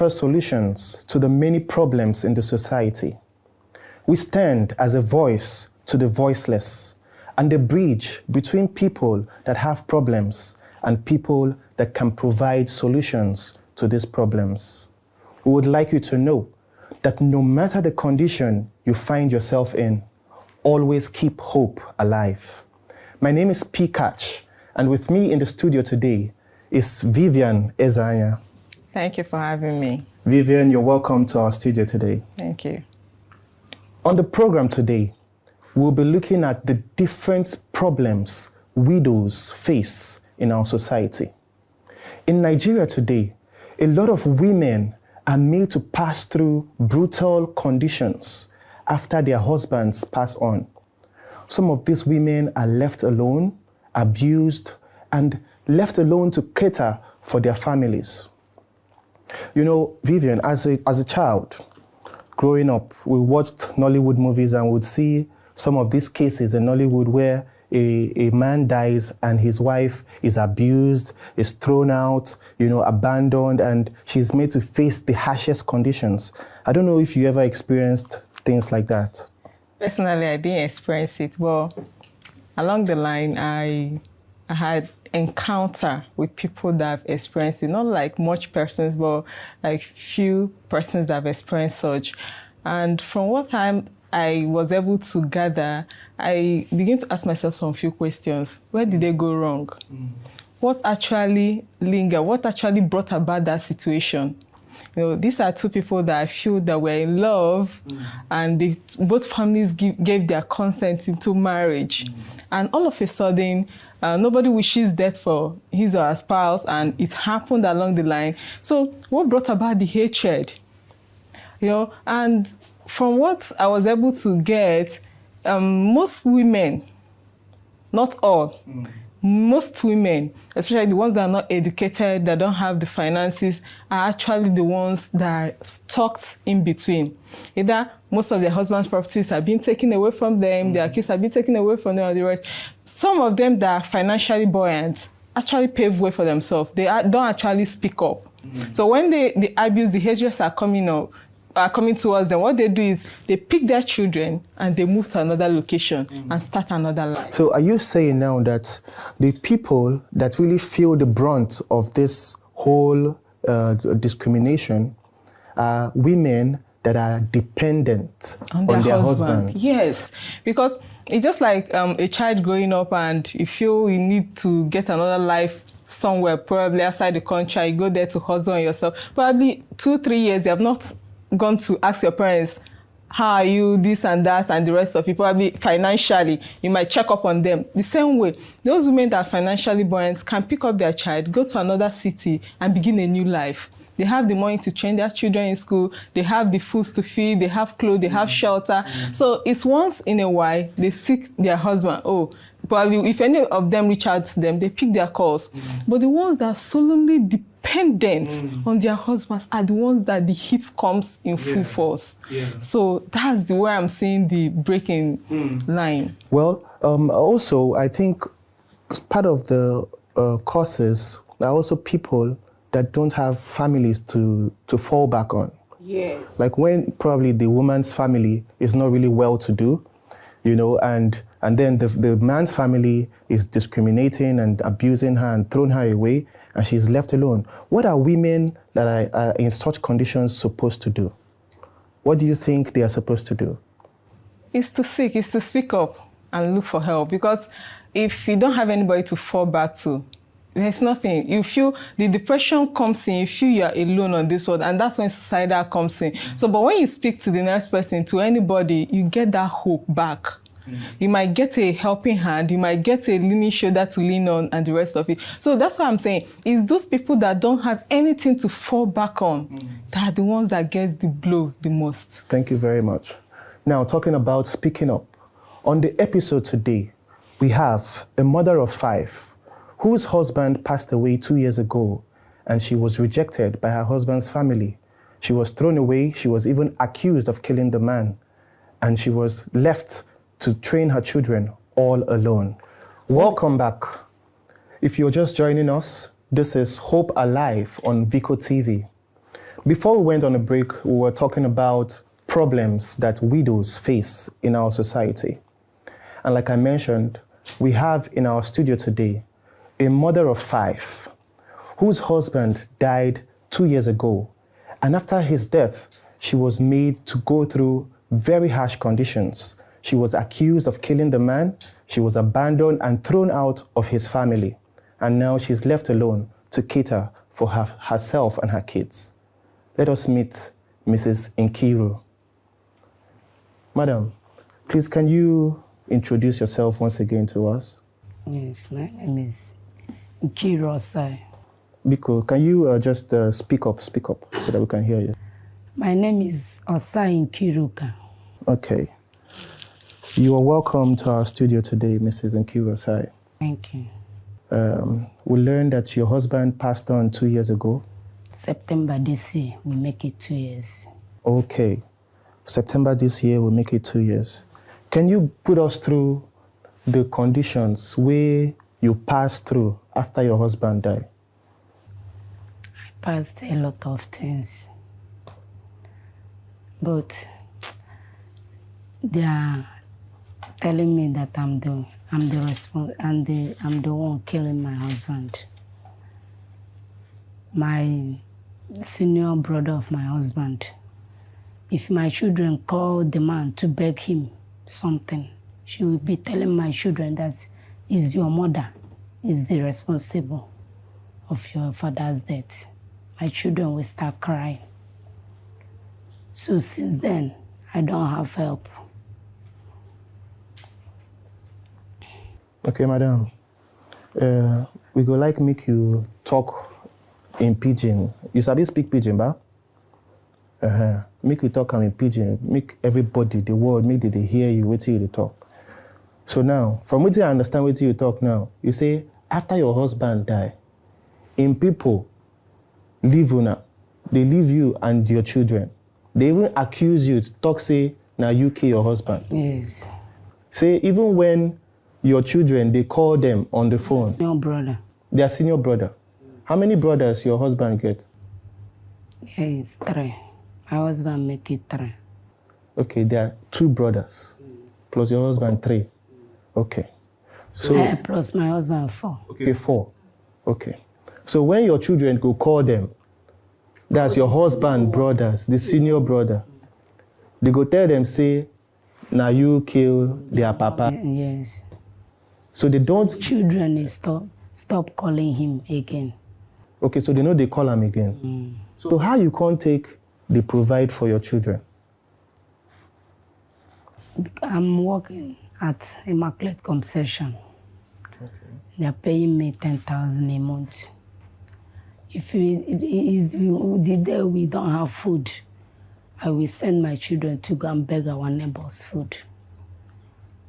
offer solutions to the many problems in the society. We stand as a voice to the voiceless and a bridge between people that have problems and people that can provide solutions to these problems. We would like you to know that no matter the condition you find yourself in, always keep hope alive. My name is P. Catch, and with me in the studio today is Vivian Ezanya. Thank you for having me. Vivian, you're welcome to our studio today. Thank you. On the program today, we'll be looking at the different problems widows face in our society. In Nigeria today, a lot of women are made to pass through brutal conditions after their husbands pass on. Some of these women are left alone, abused, and left alone to cater for their families. You know, Vivian, as a child, growing up, we watched Nollywood movies and would see some of these cases in Nollywood where a man dies and his wife is abused, is thrown out, abandoned, and she's made to face the harshest conditions. I don't know if you ever experienced things like that. Personally, I didn't experience it, but along the line, I had encounter with people that have experienced it, not like much persons, but like few persons that have experienced such. And from what I was able to gather, I began to ask myself some few questions. Where did they go wrong? What actually lingered? What actually brought about that situation? These are two people that I feel that were in love, and both families gave their consent into marriage. And all of a sudden, nobody wishes death for his or her spouse, and it happened along the line. So what brought about the hatred? And from what I was able to get, most women, not all, most women, especially the ones that are not educated, that don't have the finances, are actually the ones that are stuck in between. Either most of their husband's properties have been taken away from them, their kids have been taken away from them, or the rest. Some of them that are financially buoyant actually pave way for themselves. They don't actually speak up. So when the abuse, the hatred are coming towards them, what they do is they pick their children and they move to another location and start another life. So are you saying now that the people that really feel the brunt of this whole discrimination are women that are dependent on their husbands? Yes, because it's just like a child growing up and you feel you need to get another life somewhere, probably outside the country. You go there to hustle on yourself. Probably 2-3 years, you have not gone to ask your parents, how are you, this and that, and the rest of it. Probably financially, you might check up on them. The same way, those women that are financially buoyant can pick up their child, go to another city, and begin a new life. They have the money to train their children in school, they have the foods to feed, they have clothes, they have shelter. So it's once in a while, they seek their husband. Probably if any of them reach out to them, they pick their calls. But the ones that are solemnly dependent on their husbands are the ones that the heat comes in full force. So that's the way I'm seeing the breaking line. Well, also, I think part of the causes are also people that don't have families to fall back on. Yes. Like when probably the woman's family is not really well-to-do, and then the man's family is discriminating and abusing her and throwing her away, and she's left alone. What are women that are in such conditions supposed to do? What do you think they are supposed to do? It's to speak up and look for help. Because if you don't have anybody to fall back to, there's nothing. You feel the depression comes in, you feel you're alone on this world, and that's when suicidal comes in. So, but when you speak to the next person, to anybody, you get that hope back. You might get a helping hand, you might get a leaning shoulder to lean on, and the rest of it. So that's what I'm saying, is those people that don't have anything to fall back on, that are the ones that gets the blow the most. Thank you very much. Now, talking about speaking up, on the episode today, we have a mother of 5 whose husband passed away 2 years ago, and she was rejected by her husband's family. She was thrown away, she was even accused of killing the man, and she was left to train her children all alone. Welcome back. If you're just joining us, this is Hope Alive on Viko TV. Before we went on a break, we were talking about problems that widows face in our society. And like I mentioned, we have in our studio today a mother of 5 whose husband died 2 years ago. And after his death, she was made to go through very harsh conditions. She was accused of killing the man. She was abandoned and thrown out of his family. And now she's left alone to cater for herself and her kids. Let us meet Mrs. Nkiru. Madam, please can you introduce yourself once again to us? Yes, my name is Nkiru Osai. Viko, can you just speak up so that we can hear you? My name is Osai Nkiruka. Okay. You are welcome to our studio today, Mrs. Nkiru Osai. Thank you. We learned that your husband passed on 2 years ago. September this year, we make it 2 years. Okay. September this year, we make it 2 years. Can you put us through the conditions where you passed through after your husband died? I passed a lot of things. But they are telling me that I'm the one killing my husband. My senior brother of my husband. If my children call the man to beg him something, she will be telling my children that it's your mother is the responsible of your father's death. My children will start crying. So since then, I don't have help. Okay, madam. We go like make you talk in pidgin. You sabi speak pidgin, ba? Make you talk in pidgin. Make everybody, the world, make they hear you, wait till you talk. So now, from what I understand what you talk now, you say, after your husband die, in people leave una, they leave you and your children. They even accuse you to talk, say, now you kill your husband. Yes. Say, even when your children, they call them on the phone. Senior brother. Their senior brother. How many brothers your husband get? Yeah, it's 3. My husband make it 3. Okay, there are 2 brothers. Plus your husband 3. Okay. So plus my husband 4. Okay, 4. Okay. So when your children go call them, that's your husband brothers, the senior brother. They go tell them, say, now you kill their papa. Yes. So they don't... Children is stop calling him again. Okay, so they know they call him again. So how you can't take the provide for your children? I'm working at Immaculate Concession. Okay. They're paying me 10,000 a month. If the day we don't have food, I will send my children to go and beg our neighbors food.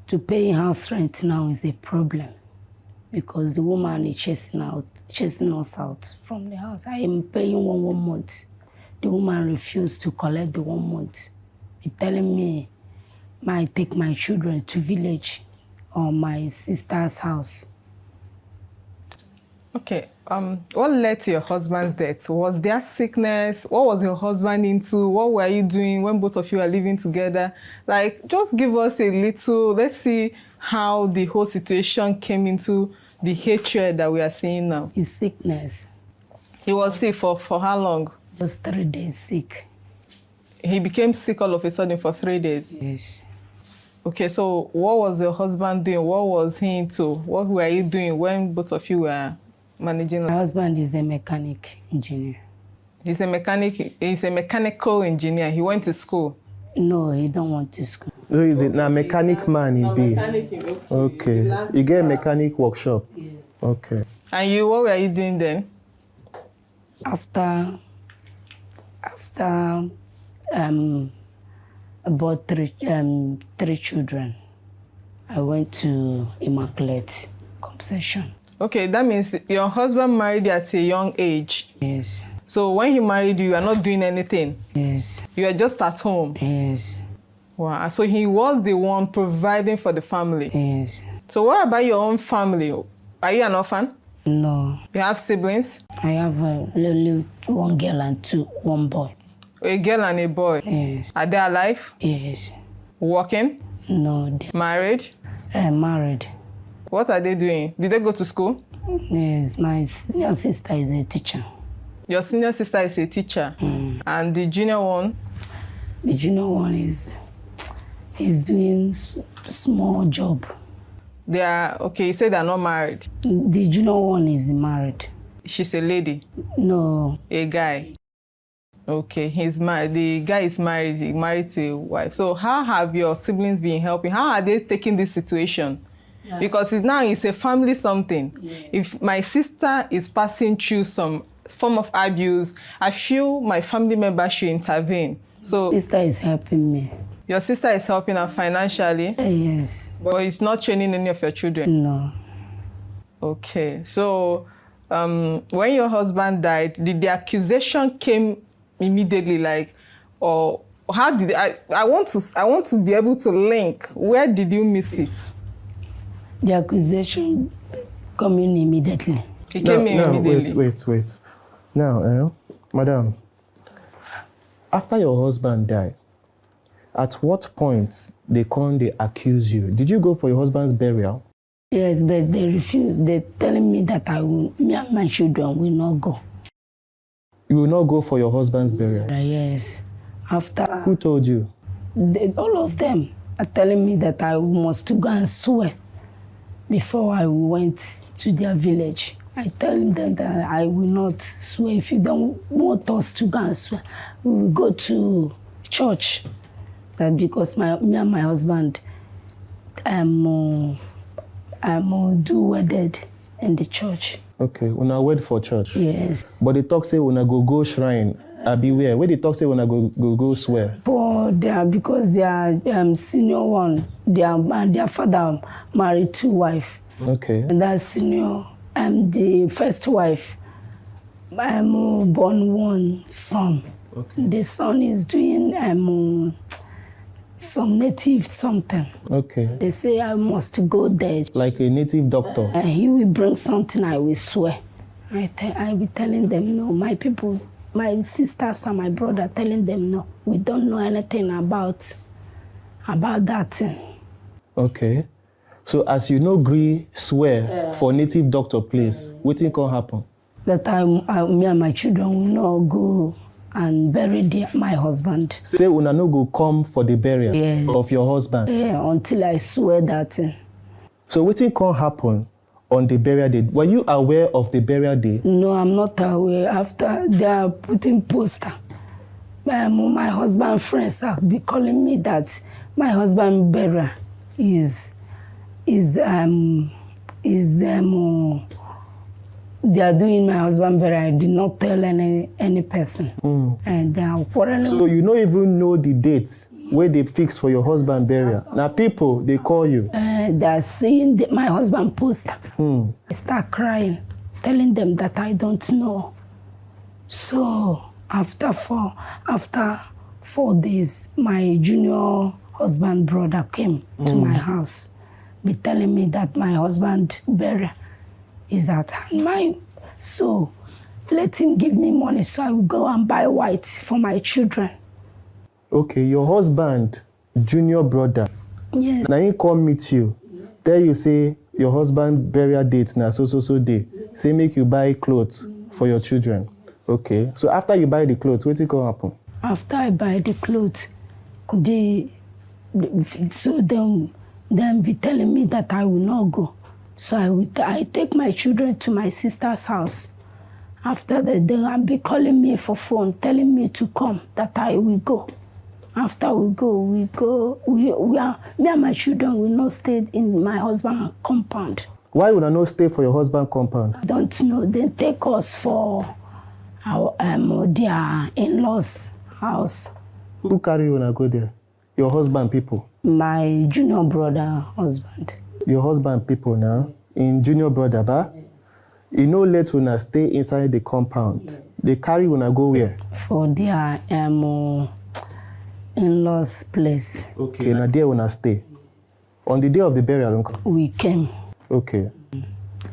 To pay house rent now is a problem because the woman is chasing us out from the house. I am paying one month. The woman refused to collect the 1 month. She's telling me, I take my children to village or my sister's house. Okay, what led to your husband's death? Was there sickness? What was your husband into? What were you doing when both of you are living together? Like, just give us a little, let's see how the whole situation came into the hatred that we are seeing now. His sickness. He was sick for how long? Just 3 days sick. He became sick all of a sudden for 3 days? Yes. Okay, so what was your husband doing? What was he into? What were you doing when both of you were managing? My husband is a mechanic engineer. He's a mechanical engineer. He went to school. No, he don't want to school. No, is it now mechanic man he be? Okay. You get a mechanic workshop? Yeah. Okay. And you, what were you doing then? After about three children, I went to Immaculate Concession. Okay, that means your husband married at a young age. Yes. So when he married you, you are not doing anything? Yes. You are just at home? Yes. Wow, so he was the one providing for the family? Yes. So what about your own family? Are you an orphan? No. You have siblings? I have only one girl and one boy. A girl and a boy? Yes. Are they alive? Yes. Working? No. Married? Married. What are they doing? Did they go to school? Yes, my senior sister is a teacher. Your senior sister is a teacher? And the junior one? The junior one is doing small job. They are, okay, you say they're not married. The junior one is married. She's a lady? No. A guy? Okay, he's married. The guy is married. He's married to a wife. So how have your siblings been helping? How are they taking this situation? Yeah. Because it's a family something. Yeah. If my sister is passing through some form of abuse, I feel my family member should intervene. So sister is helping me. Your sister is helping her financially? Yes. But it's not training any of your children? No. Okay. So when your husband died, did the accusation came immediately, like, or how did I want to be able to link? Where did you miss it? The accusation coming immediately. It came in immediately. Wait. Now, madam, after your husband died, at what point they accuse you? Did you go for your husband's burial? Yes, but they refused. They're telling me that me and my children will not go. You will not go for your husband's burial? Yes. After... Who told you? All of them are telling me that I must go and swear before I went to their village. I tell them that I will not swear. If you don't want us to go and swear, we will go to church. That because me and my husband, I'm do wedded in the church. Okay, una wed for church? Yes. But they talk say una go shrine. I be where? Where they talk say una go swear? Because they are senior one, their father married 2 wives. Okay. And that senior, the first wife, born 1 son. Okay. The son is doing some native something. Okay. They say I must go there. Like a native doctor? He will bring something, I will swear. I be telling them, no, my people, my sisters and my brother telling them, no, we don't know anything about that thing. Okay. So as you know, agree swear for native doctor place, what thing can happen? That me and my children will not go and bury my husband. Say una no go come for the burial of your husband? Yeah, until I swear that thing. So what thing can happen on the burial day? Were you aware of the burial day? No, I'm not aware. After they are putting poster, my husband friends have been calling me that my husband burial they are doing my husband burial. I did not tell any person. And they are quarreling. So you don't even know the dates where they fix for your husband burial. Now people, they call you. They are seeing my husband poster. I start crying, telling them that I don't know. So after 4 days, my junior husband brother came to my house, be telling me that my husband burial is at hand. So let him give me money so I will go and buy white for my children. Okay, your husband, junior brother. Yes. Now he come meet you. Yes. There you say your husband burial date now so day. Say make you buy clothes for your children. Okay. So after you buy the clothes, what will happen? After I buy the clothes, them be telling me that I will not go. So I take my children to my sister's house. After that, they will be calling me for phone, telling me to come, that I will go. After we go, me and my children will not stay in my husband's compound. Why would I not stay for your husband's compound? I don't know. They take us for their in-laws' house. Who carry you when I go there? Your husband people? My junior brother husband. Your husband people now? Yes. In junior brother, ba? Yes. You know let una stay inside the compound. Yes. They carry una go where? For their in-laws' place. Okay, now there una stay. Yes. On the day of the burial, uncle? We came. Okay.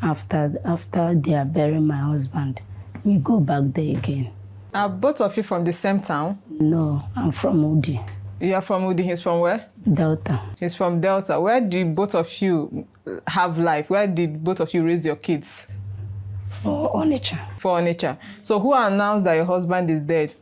After they are burying my husband, we go back there again. Are both of you from the same town? No, I'm from Udi. You are from Udi. He's from where? Delta. He's from Delta. Where did both of you have life? Where did both of you raise your kids? For Onitsha. For Onitsha. So who announced that your husband is dead?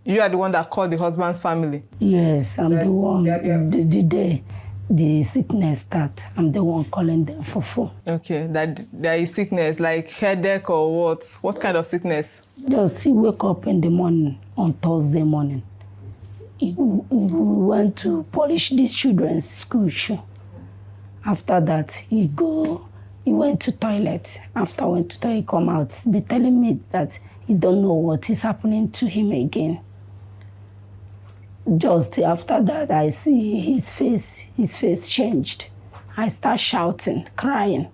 You are the one that called the husband's family? Yes, I'm the one. The day the sickness start, I'm the one calling them for phone. Okay, that there is sickness, like headache or what? What kind of sickness? Just he wake up in the morning, on Thursday morning. He went to polish these children's school shoe. After that, he went to toilet. After went to toilet, he come out, be telling me that he don't know what is happening to him again. Just after that, I see his face changed. I start shouting, crying,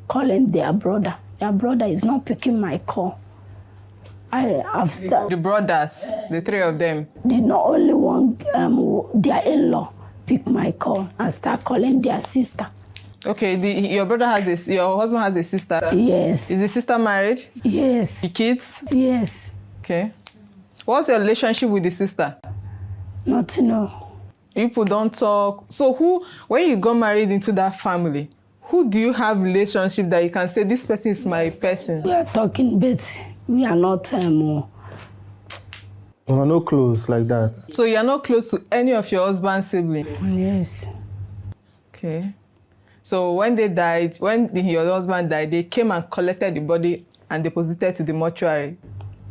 calling their brother. Their brother is not picking my call. The brothers, the three of them? They not only one, their in-law pick my call and start calling their sister. Okay, your husband has a sister? Yes. Is the sister married? Yes. The kids? Yes. Okay. What's your relationship with the sister? Nothing, no. People don't talk. So when you got married into that family, who do you have relationship that you can say, this person is my person? We are talking, but we are not We are not close like that. So you are not close to any of your husband's siblings? Yes. Okay. So when they died, your husband died, they came and collected the body and deposited to the mortuary?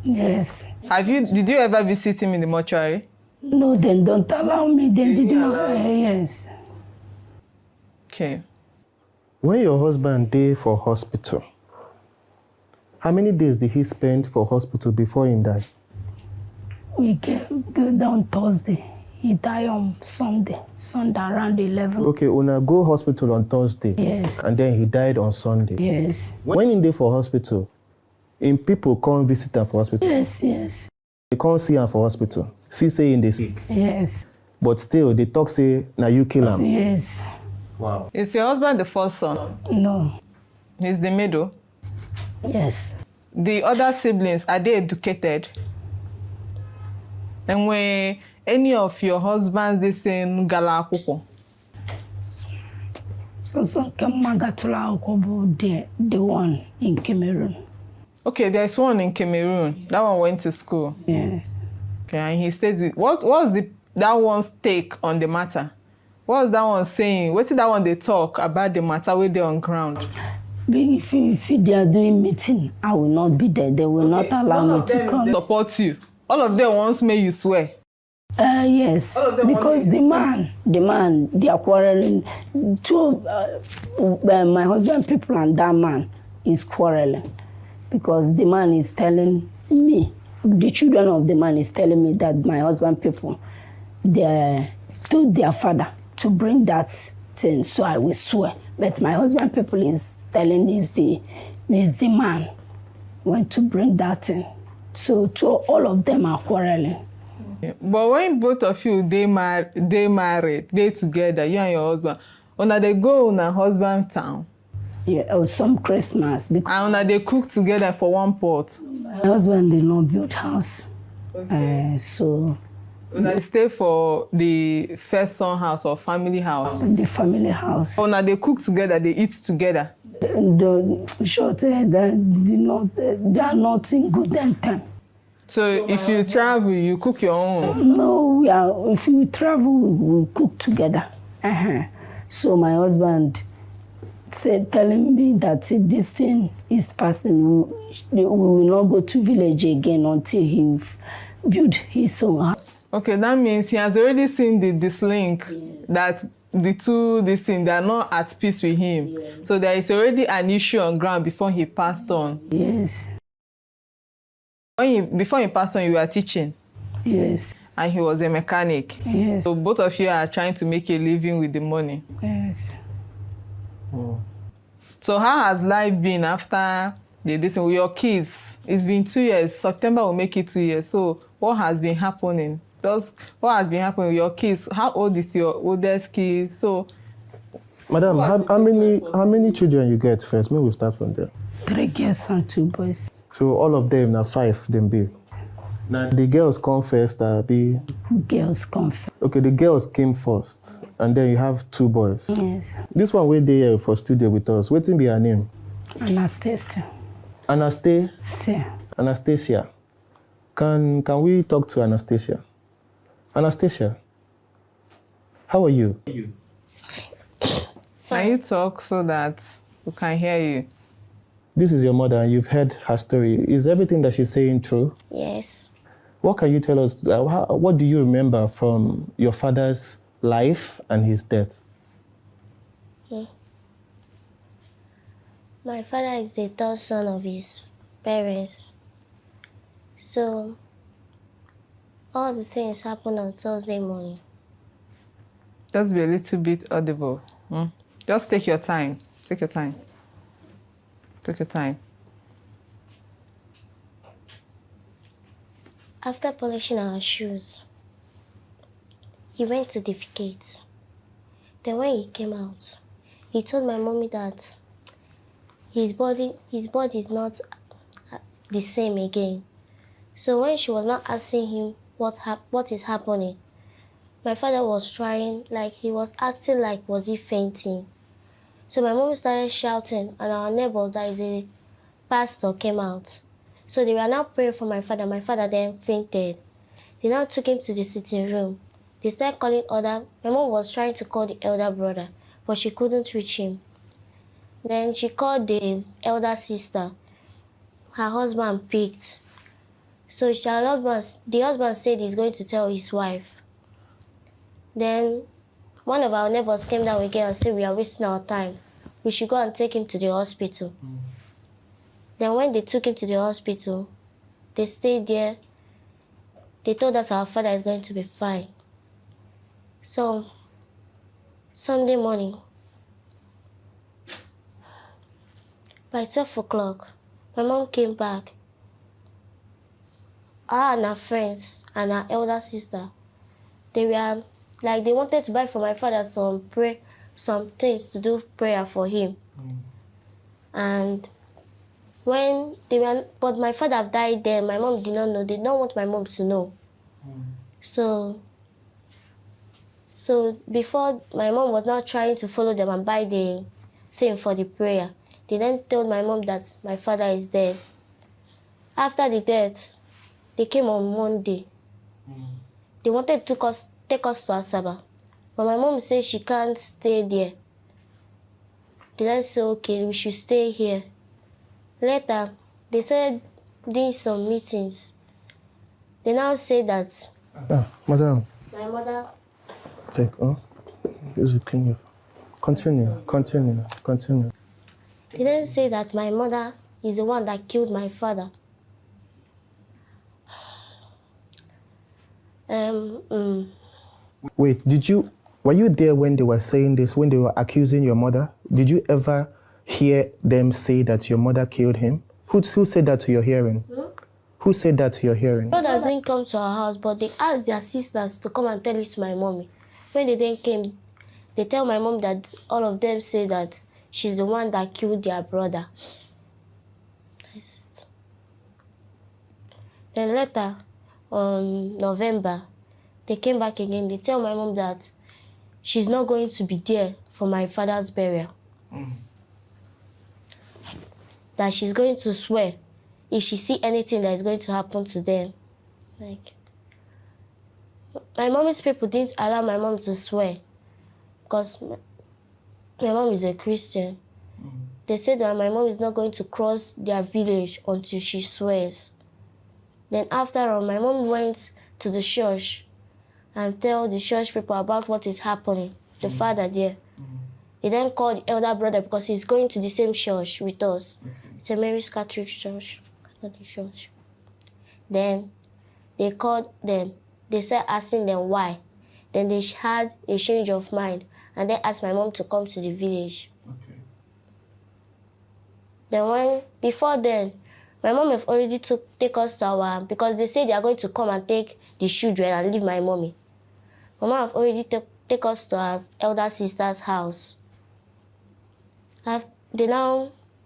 Yes. Did you ever visit him in the mortuary? No, then don't allow me. Then did you know? Yes. Okay. When your husband died for hospital, how many days did he spend for hospital before he died? We go down Thursday. He died on Sunday around 11. Okay, Una go hospital on Thursday. Yes. And then he died on Sunday. Yes. When he died for hospital, people come visit him for hospital. Yes, yes. They can't see him for hospital. See say in the sick. Yes. But still, they talk say, now you kill him. Yes. Wow. Is your husband the first son? No. He's the middle? Yes. The other siblings, are they educated? And when any of your husbands, they say Ngala Akoko? So Kamagatula Akobo, the one in Cameroon. Okay, there's one in Cameroon. That one went to school. Yes. Okay, and he stays with... What's that one's take on the matter? What's that one saying? What did that one they talk about the matter where they're on ground? If they are doing meeting, I will not be there. They will not allow me to come. Support you. All of them once made you swear. Yes, because the man, they are quarreling. Two of my husband people and that man is quarreling. Because the man is telling me, the children of the man is telling me that my husband people, they told their father to bring that thing, so I will swear. But my husband people is telling is the man went to bring that thing. So all of them are quarreling. Yeah. But when both of you, they married, they together, you and your husband, when they go on a husband town, yeah, or some Christmas. And they cook together for one pot. My husband did not build house. Okay. So... They stay for the first son house or family house? The family house. When they cook together, they eat together? The short, they are not in good time. So if you travel, you cook your own? No, if we travel, we cook together. So my husband telling me that this thing is passing. We will not go to village again until he build his own house. Okay, that means he has already seen this link. Yes. That the two, they are not at peace with him. Yes. So there is already an issue on ground before he passed on. Yes. Before he passed on, you were teaching? Yes. And he was a mechanic? Yes. So both of you are trying to make a living with the money? Yes. Oh. So how has life been after this with your kids? It's been 2 years. September will make it 2 years. So what has been happening? What has been happening with your kids? How old is your oldest kids? So Madam, how many children you get first? Maybe we'll start from there. 3 girls and 2 boys. So all of them, now 5, them be. Now the girls come first, be. Girls come first. Okay, the girls came first, and then you have 2 boys. Yes. This one wait there for studio with us. What's be her name? Anastasia. Anastasia. Can we talk to Anastasia? Anastasia, how are you? Can you talk so that we can hear you? This is your mother, and you've heard her story. Is everything that she's saying true? Yes. What can you tell us? What do you remember from your father's life and his death? My father is the 3rd son of his parents. So, all the things happened on Thursday morning. Just be a little bit audible. Just take your time. Take your time. Take your time. After polishing our shoes, he went to defecate. Then when he came out, he told my mommy that his body is not the same again. So when she was not asking him what is happening, my father was trying, like he was acting like was he fainting. So my mom started shouting, and our neighbor, that is a pastor, came out. So they were now praying for my father. My father then fainted. They now took him to the sitting room. They started calling my mom was trying to call the elder brother, but she couldn't reach him. Then she called the elder sister. Her husband picked. So the husband said he's going to tell his wife. Then one of our neighbors came down again and said, we are wasting our time. We should go and take him to the hospital. Then when they took him to the hospital, they stayed there. They told us our father is going to be fine. So, Sunday morning, by 12 o'clock, my mom came back. Her and her friends and her elder sister, they wanted to buy for my father some things to do prayer for him. And but my father died there. My mom did not know. They don't want my mom to know. So before, my mom was now trying to follow them and buy the thing for the prayer. They then told my mom that my father is dead. After the death, they came on Monday. They wanted to take us to Asaba. But my mom said she can't stay there. They then said, okay, we should stay here. Later, they started doing some meetings. They now say that... Madam. My mother... Use it clean. Continue. They then say that my mother is the one that killed my father. Wait, were you there when they were saying this, when they were accusing your mother? Did you ever hear them say that your mother killed him? Who said that to your hearing? Who said that to your hearing? Brothers didn't come to our house, but they asked their sisters to come and tell it to my mommy. When they then came, they tell my mom that all of them say that she's the one that killed their brother. That's it. Then later, on November, they came back again. They tell my mom that she's not going to be there for my father's burial. That she's going to swear if she see anything that is going to happen to them. Like, my mommy's people didn't allow my mom to swear because my mom is a Christian. They said that my mom is not going to cross their village until she swears. Then after all, my mom went to the church and tell the church people about what is happening, the father there. They then called the elder brother because he's going to the same church with us, St. Mary's Catholic Church. Then they called them. They started asking them why. Then they had a change of mind and they asked my mom to come to the village. Then before then, my mom have already take us to our, because they say they are going to come and take the children and leave my mommy. My mom have already take us to our elder sister's house.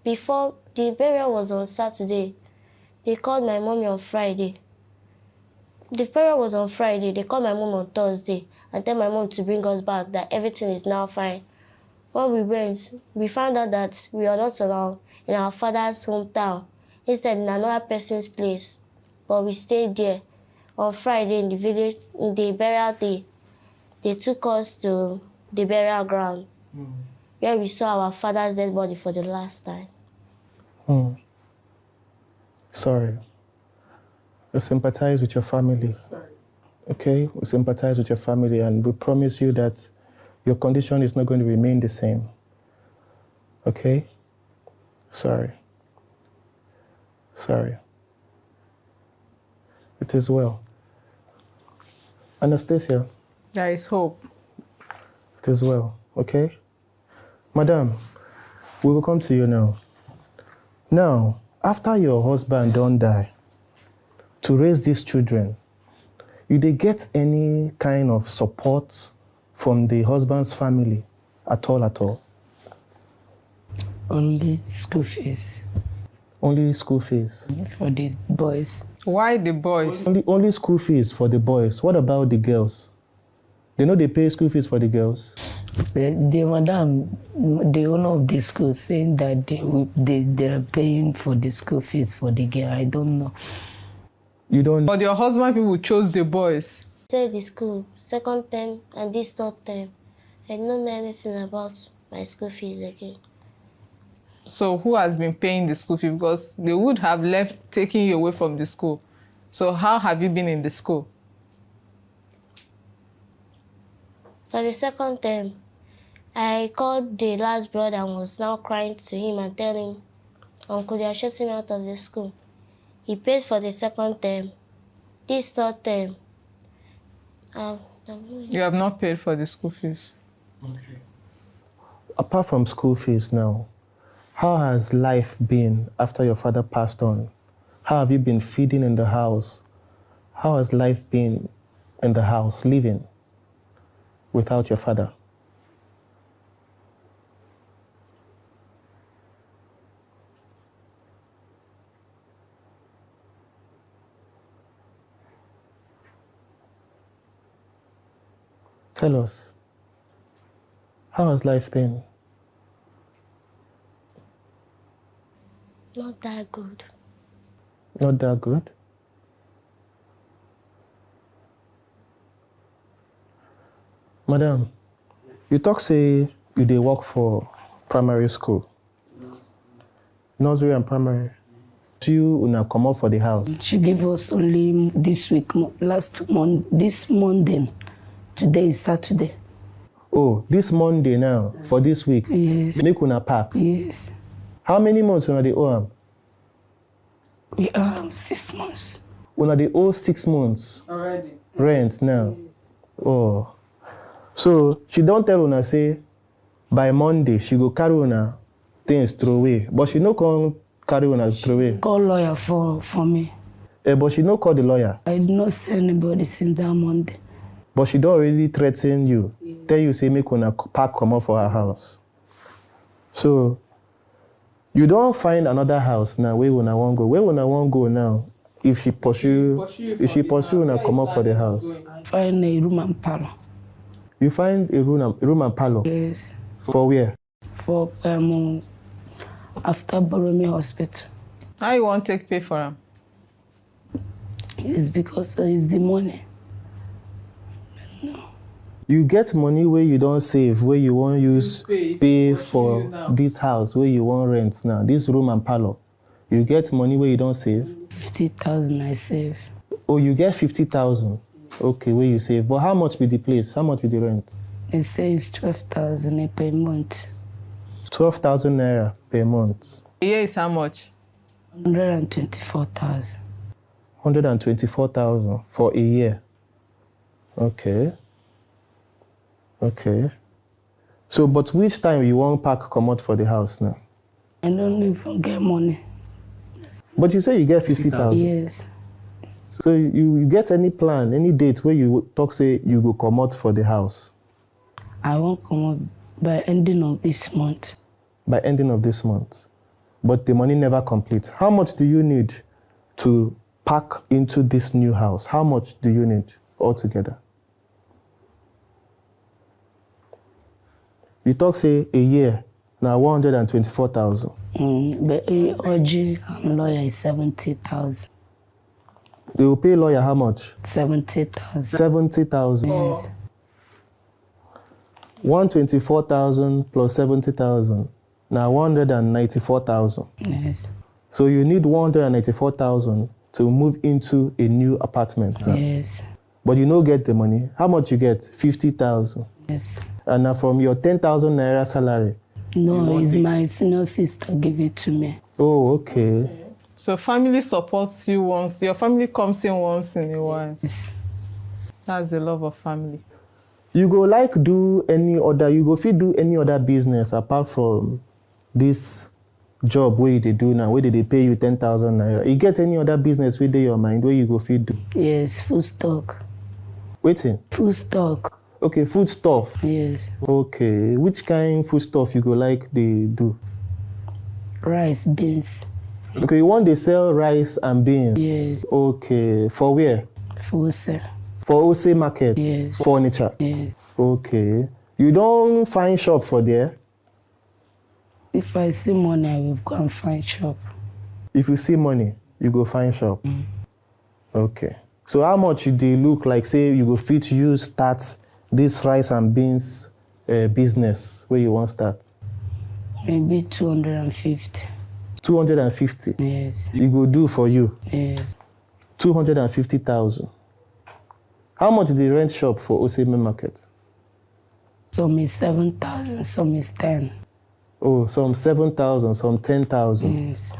Before the burial was on Saturday, they called my mommy on Friday. The burial was on Friday. They called my mom on Thursday and tell my mom to bring us back, that everything is now fine. When we went, we found out that we are not allowed in our father's hometown, instead in another person's place. But we stayed there. On Friday in the village, in the burial day, they took us to the burial ground, where we saw our father's dead body for the last time. Sorry. We sympathize with your family. Okay? We sympathize with your family, and we promise you that your condition is not going to remain the same. Okay? Sorry. Sorry. It is well. Anastasia. There is hope. It is well. Okay? Madam, we will come to you now. Now, after your husband don't die, to raise these children, you they get any kind of support from the husband's family at all? Only school fees. Only school fees? For the boys. Why the boys? Only school fees for the boys. What about the girls? They know they pay school fees for the girls? The madam, the owner of the school, saying that they're paying for the school fees for the girl. I don't know. You don't? But your husband people chose the boys. Stayed the school, second term and this third term. I don't know anything about my school fees again. So who has been paying the school fee? Because they would have left, taking you away from the school. So how have you been in the school? For the second term, I called the last brother and was now crying to him and telling him, Uncle, they are shutting me out of the school. He paid for the second term. This third term, you have not paid for the school fees. Okay. Apart from school fees now, how has life been after your father passed on? How have you been feeding in the house? How has life been in the house, living without your father? Tell us, how has life been? not that good. Not that good? Madam, you talk say you dey work for primary school. Nursery and primary. You una come up for the house. She gave us only this week, this Monday. Today is Saturday. Oh, this Monday now, for this week? Yes. Make una pack? Yes. How many months una dey owe am? We owe 6 months. Una dey owe 6 months? Already. Rent now? Yes. Oh. So, she don't tell una say, by Monday, she go carry una things throw away. But she no come carry una throw away. Call lawyer for me. But she no call the lawyer. I did not see anybody since that Monday. But she don't already threaten you. Yes. Tell you say make una pack come up for her house. So you don't find another house now where una won't go. Where una won't go now? If she pursue una come up for the house. Find a room and parlor. You find a room and parlor? Yes. For where? For after Boromir Hospital. How you want to take pay for them? It's because it's the money. No. You get money where you don't save, where you won't use pay for this house, where you won't rent now, this room and parlor. You get money where you don't save? 50,000 I save. Oh, you get 50,000? Okay, where you save. But how much be the place? How much be the rent? It says 12,000 per month. 12,000 naira per month. A year is how much? 124,000. 124,000 for a year. Okay. Okay. So, but which time you won't pack come out for the house now? I don't even get money. But you say you get 50,000? Yes. So you get any plan, any date where you talk say you go come out for the house? I won't come out by ending of this month. by ending of this month, but the money never completes. How much do you need to pack into this new house? How much do you need altogether? You talk, say, a year, now 124,000. But OG lawyer is 70,000. They will pay lawyer how much? 70,000. 70,000. Yes. 124,000 plus 70,000. Now 194,000. Yes. So you need 194,000 to move into a new apartment now. Yes. But you don't get the money. How much you get? 50,000. Yes. And now from your 10,000 naira salary. No, it's my senior sister give it to me. Oh, okay. So family supports you once, your family comes in once in a while. Yes. That's the love of family. You go like do any other, you go fit do any other business apart from this job where they do now, where they pay you 10,000 naira. You get any other business with your mind where you go fit do? Yes, food stock. Waiting. Food stock. Okay, food stuff. Yes. Okay, which kind food stuff you go like they do? Rice, beans. Okay, you want they sell rice and beans? Yes. Okay, for where? Food sale. For Ose Market? Yes. Furniture? Yes. Okay. You don't find shop for there? If I see money, I will go and find shop. If you see money, you go find shop? Okay. So how much do they look like, say, you go fit use start this rice and beans business where you want to start? Maybe 250. 250? Yes. You go do for you? Yes. 250,000. How much do they rent shop for Oseme Market? Some is 7,000, some is 10. Oh, some 7,000, some 10,000. Yes.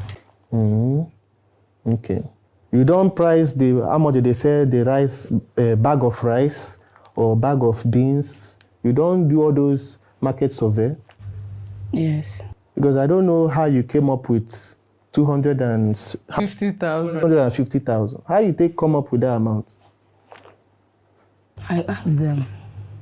Okay. You don't price how much did they sell the rice, bag of rice or bag of beans? You don't do all those market survey? Yes. Because I don't know how you came up with 50,000. How you come up with that amount? I ask them.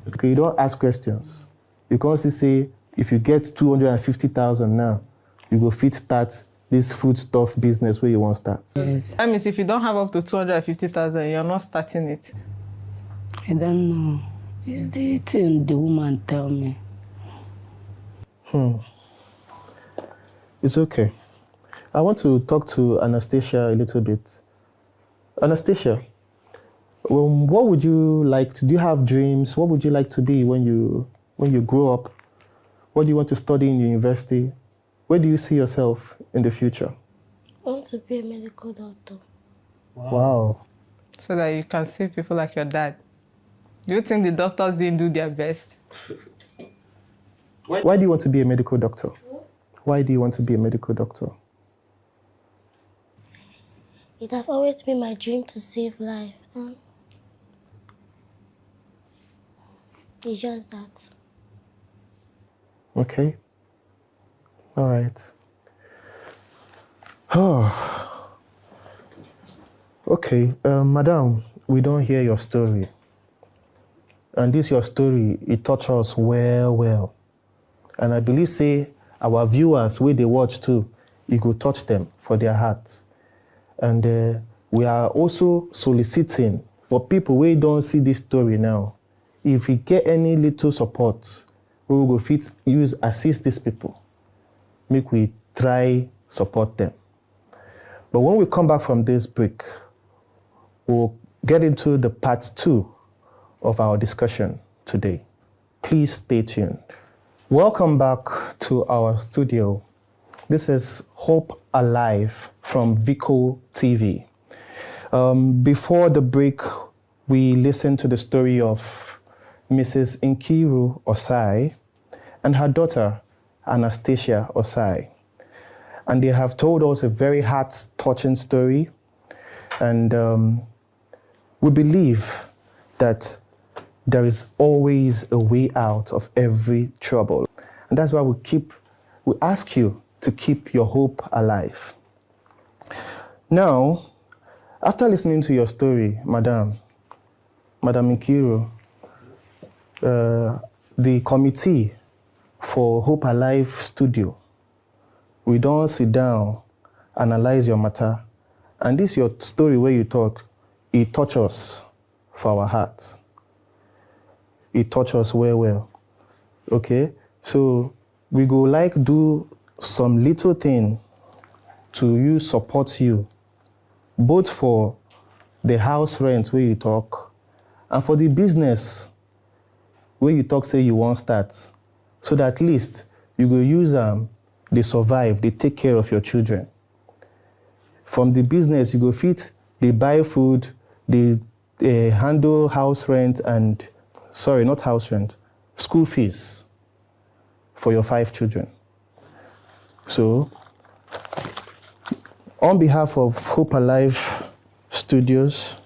Okay, you don't ask questions. You can't say, if you get 250,000 now, you go fit start this food stuff business where you want to start. Yes. That means if you don't have up to 250,000, you're not starting it. I don't know. It's the thing the woman tell me. It's okay. I want to talk to Anastasia a little bit. Anastasia, what would you like to do? You have dreams? What would you like to be when you grow up? What do you want to study in university? Where do you see yourself in the future? I want to be a medical doctor. Wow. So that you can save people like your dad. Do you think the doctors didn't do their best? Why do you want to be a medical doctor? Why do you want to be a medical doctor? It has always been my dream to save life. It's just that. Okay. All right. Oh. Okay, madam, we don't hear your story. And this your story, it touched us well. And I believe, say, our viewers, where they watch too, it will touch them for their hearts. And we are also soliciting for people who don't see this story now. If we get any little support, we will go assist these people. Make we try support them. But when we come back from this break, we'll get into the part 2 of our discussion today. Please stay tuned. Welcome back to our studio. This is Hope Alive from Viko TV. Before the break, we listened to the story of Mrs. Nkiru Osai and her daughter, Anastasia Osai. And they have told us a very heart-touching story. And we believe that there is always a way out of every trouble. And that's why we ask you to keep your hope alive. Now, after listening to your story, Madam Nkiru, the committee for Hope Alive Studio we don't sit down, analyze your matter, and this your story where you talk, it touch us for our hearts. It touch us well. Okay? So we go like do some little thing to you support you, both for the house rent where you talk and for the business where you talk say you won't start. So that at least you go use they survive, they take care of your children. From the business, you go fit, they buy food, they handle house rent and, sorry, not house rent, school fees for your 5 children. So, on behalf of Hope Alive Studios,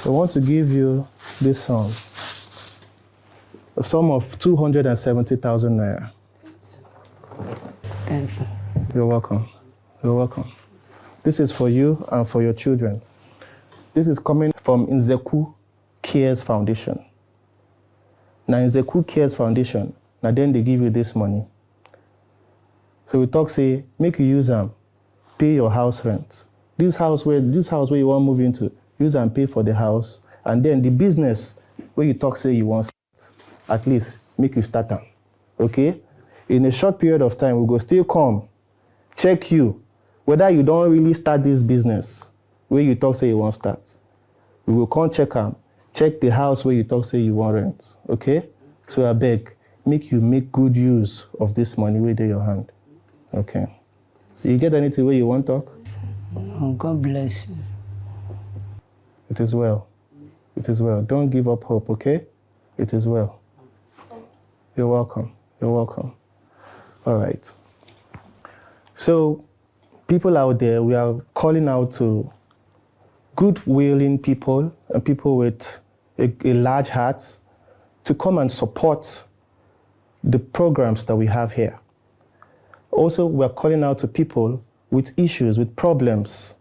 I want to give you this sum, a sum of 270,000 naira. Thanks. You're welcome. You're welcome. This is for you and for your children. This is coming from Nzeku Cares Foundation. Now, Nzeku Cares Foundation, now then they give you this money. So we talk, say, make you use them, pay your house rent. This house where you want to move into, use and pay for the house. And then the business where you talk, say you want to start, at least make you start them. Okay? In a short period of time, we go still come, check you, whether you don't really start this business where you talk, say you want to start. We will come check them, check the house where you talk, say you want rent. Okay? So I beg, make you make good use of this money where in your hand. Okay. So you get anything where you want to talk? Oh, God bless you. It is well. It is well. Don't give up hope, okay? It is well. You're welcome. You're welcome. All right. So, people out there, we are calling out to good-willing people and people with a large heart to come and support the programs that we have here. Also, we're calling out to people with issues, with problems,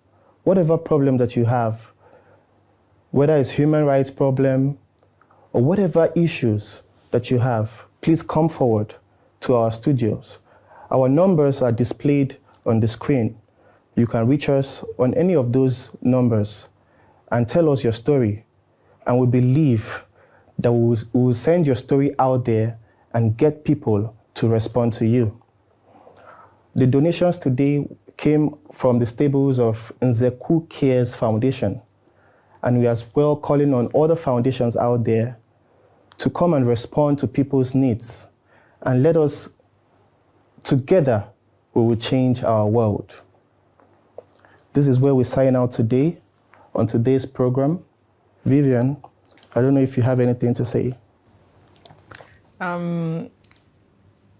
whatever problem that you have, whether it's human rights problem or whatever issues that you have, please come forward to our studios. Our numbers are displayed on the screen. You can reach us on any of those numbers and tell us your story. And we believe that we will send your story out there and get people to respond to you. The donations today came from the stables of Nzeku Cares Foundation. And we are as well calling on other foundations out there to come and respond to people's needs. And let us, together, we will change our world. This is where we sign out today on today's program. Vivian, I don't know if you have anything to say.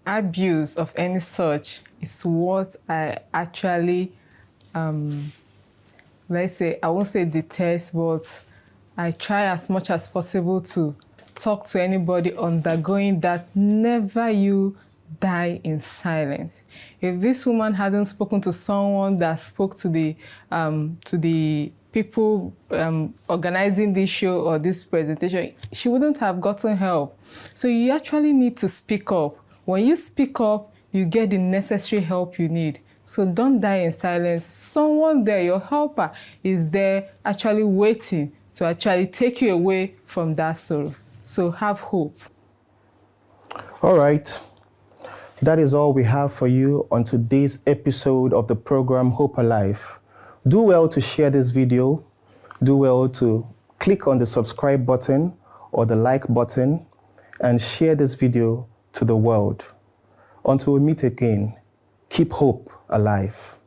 Abuse of any such is what I actually, let's say, I won't say detest, but I try as much as possible to talk to anybody undergoing that. Never you die in silence. If this woman hadn't spoken to someone that spoke to the people organizing this show or this presentation, she wouldn't have gotten help. So you actually need to speak up. When you speak up, you get the necessary help you need. So don't die in silence. Someone there, your helper, is there actually waiting to actually take you away from that sorrow. So have hope. All right. That is all we have for you on today's episode of the program Hope Alive. Do well to share this video. Do well to click on the subscribe button or the like button and share this video to the world. Until we meet again, keep hope alive.